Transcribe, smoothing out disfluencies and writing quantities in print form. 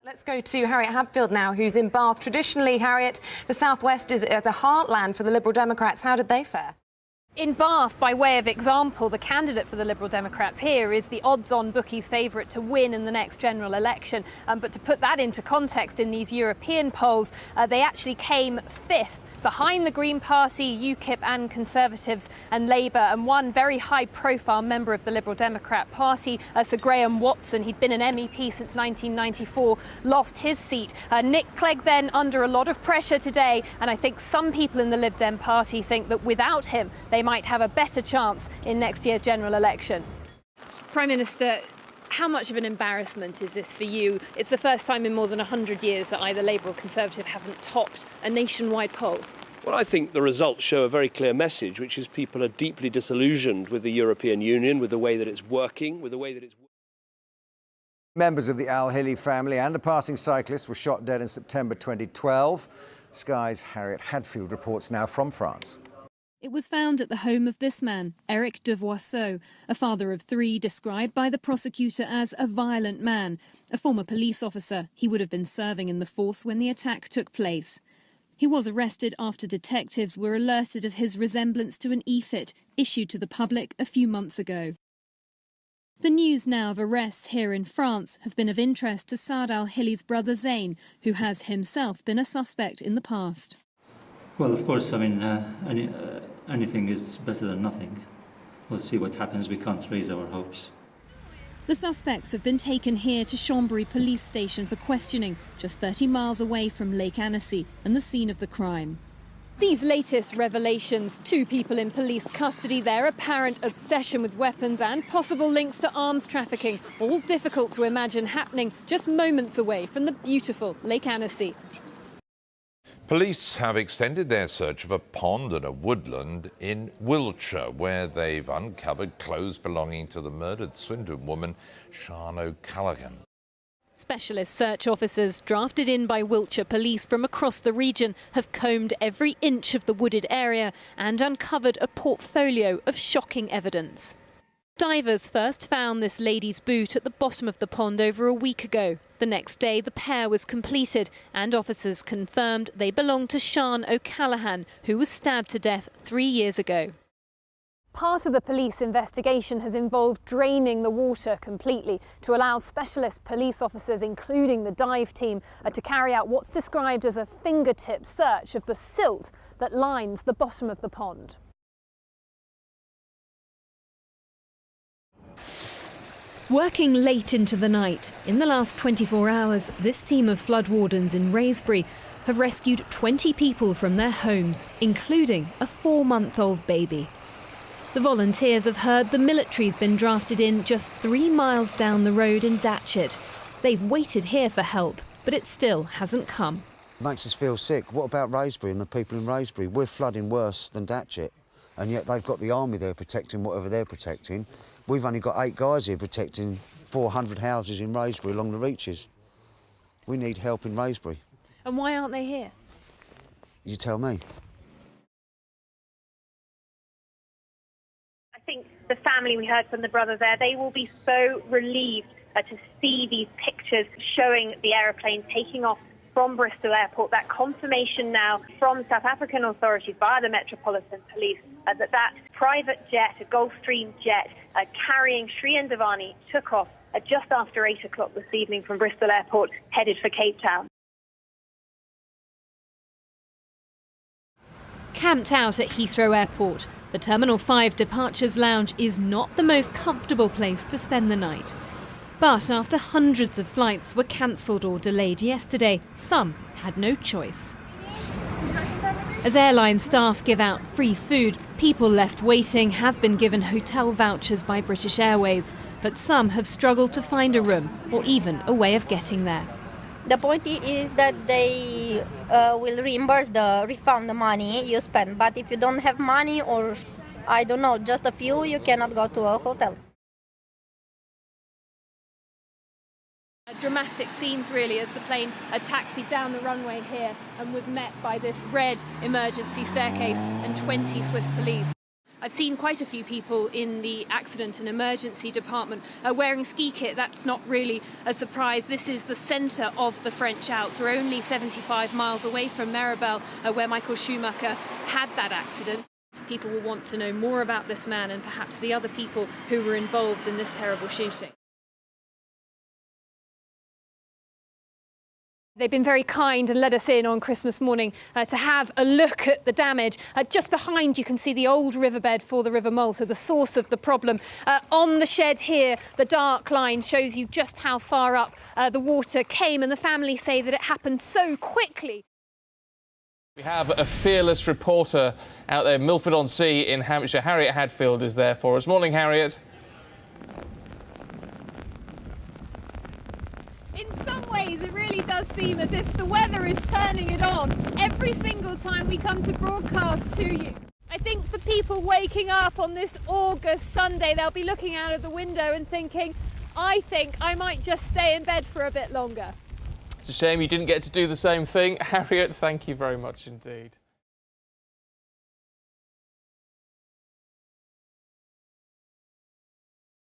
Let's go to Harriet Hadfield now, who's in Bath. Traditionally, Harriet, the southwest is a heartland for the Liberal Democrats. How did they fare? In Bath, by way of example, the candidate for the Liberal Democrats here is the odds-on bookies' favourite to win in the next general election. But to put that into context, in these European polls, they actually came fifth, behind the Green Party, UKIP and Conservatives and Labour, and one very high-profile member of the Liberal Democrat Party, Sir Graham Watson. He'd been an MEP since 1994, lost his seat. Nick Clegg then under a lot of pressure today, and I think some people in the Lib Dem Party think that without him, they might have a better chance in next year's general election. Prime Minister, how much of an embarrassment is this for you? It's the first time in more than 100 years that either Labour or Conservative haven't topped a nationwide poll. Well, I think the results show a very clear message, which is people are deeply disillusioned with the European Union, with the way that it's working, with the way that it's... Members of the Al-Hili family and a passing cyclist were shot dead in September 2012. Sky's Harriet Hadfield reports now from France. It was found at the home of this man, Eric de Voisseau, a father of three described by the prosecutor as a violent man. A former police officer, he would have been serving in the force when the attack took place. He was arrested after detectives were alerted of his resemblance to an e-fit issued to the public a few months ago. The news now of arrests here in France have been of interest to Saad al-Hili's brother Zain, who has himself been a suspect in the past. Well, of course, I mean, anything is better than nothing. We'll see what happens. We can't raise our hopes. The suspects have been taken here to Chambéry police station for questioning, just 30 miles away from Lake Annecy and the scene of the crime. These latest revelations, two people in police custody, their apparent obsession with weapons and possible links to arms trafficking, all difficult to imagine happening just moments away from the beautiful Lake Annecy. Police have extended their search of a pond and a woodland in Wiltshire, where they've uncovered clothes belonging to the murdered Swindon woman, Sian O'Callaghan. Specialist search officers drafted in by Wiltshire police from across the region have combed every inch of the wooded area and uncovered a portfolio of shocking evidence. Divers first found this lady's boot at the bottom of the pond over a week ago. The next day, the pair was completed and officers confirmed they belonged to Sian O'Callaghan, who was stabbed to death 3 years ago. Part of the police investigation has involved draining the water completely to allow specialist police officers, including the dive team, to carry out what's described as a fingertip search of the silt that lines the bottom of the pond. Working late into the night, in the last 24 hours, this team of flood wardens in Wraysbury have rescued 20 people from their homes, including a 4-month-old baby. The volunteers have heard the military's been drafted in just 3 miles down the road in Datchet. They've waited here for help, but it still hasn't come. It makes us feel sick. What about Wraysbury and the people in Wraysbury? We're flooding worse than Datchet, and yet they've got the army there protecting whatever they're protecting. We've only got 8 guys here protecting 400 houses in Wraysbury along the reaches. We need help in Wraysbury. And why aren't they here? You tell me. I think the family, we heard from the brother there, they will be so relieved to see these pictures showing the aeroplane taking off from Bristol Airport. That confirmation now from South African authorities via the Metropolitan Police that private jet, a Gulfstream jet carrying Sri and Devani, took off just after 8 o'clock this evening from Bristol Airport, headed for Cape Town. Camped out at Heathrow Airport, the Terminal 5 Departures Lounge is not the most comfortable place to spend the night. But after hundreds of flights were cancelled or delayed yesterday, some had no choice. As airline staff give out free food, people left waiting have been given hotel vouchers by British Airways, but some have struggled to find a room or even a way of getting there. The point is that they will refund the money you spend, but if you don't have money or, I don't know, just a few, you cannot go to a hotel. Dramatic scenes really as the plane taxied down the runway here and was met by this red emergency staircase and 20 Swiss police. I've seen quite a few people in the accident and emergency department wearing ski kit. That's not really a surprise. This is the centre of the French Alps. We're only 75 miles away from Maribel, where Michael Schumacher had that accident. People will want to know more about this man and perhaps the other people who were involved in this terrible shooting. They've been very kind and let us in on Christmas morning to have a look at the damage. Just behind you can see the old riverbed for the River Mole, so the source of the problem. On the shed here, the dark line shows you just how far up the water came, and the family say that it happened so quickly. We have a fearless reporter out there, Milford-on-Sea in Hampshire. Harriet Hadfield is there for us. Morning, Harriet. In some ways, it really does seem as if the weather is turning it on every single time we come to broadcast to you. I think for people waking up on this August Sunday, they'll be looking out of the window and thinking, I think I might just stay in bed for a bit longer. It's a shame you didn't get to do the same thing. Harriet, thank you very much indeed.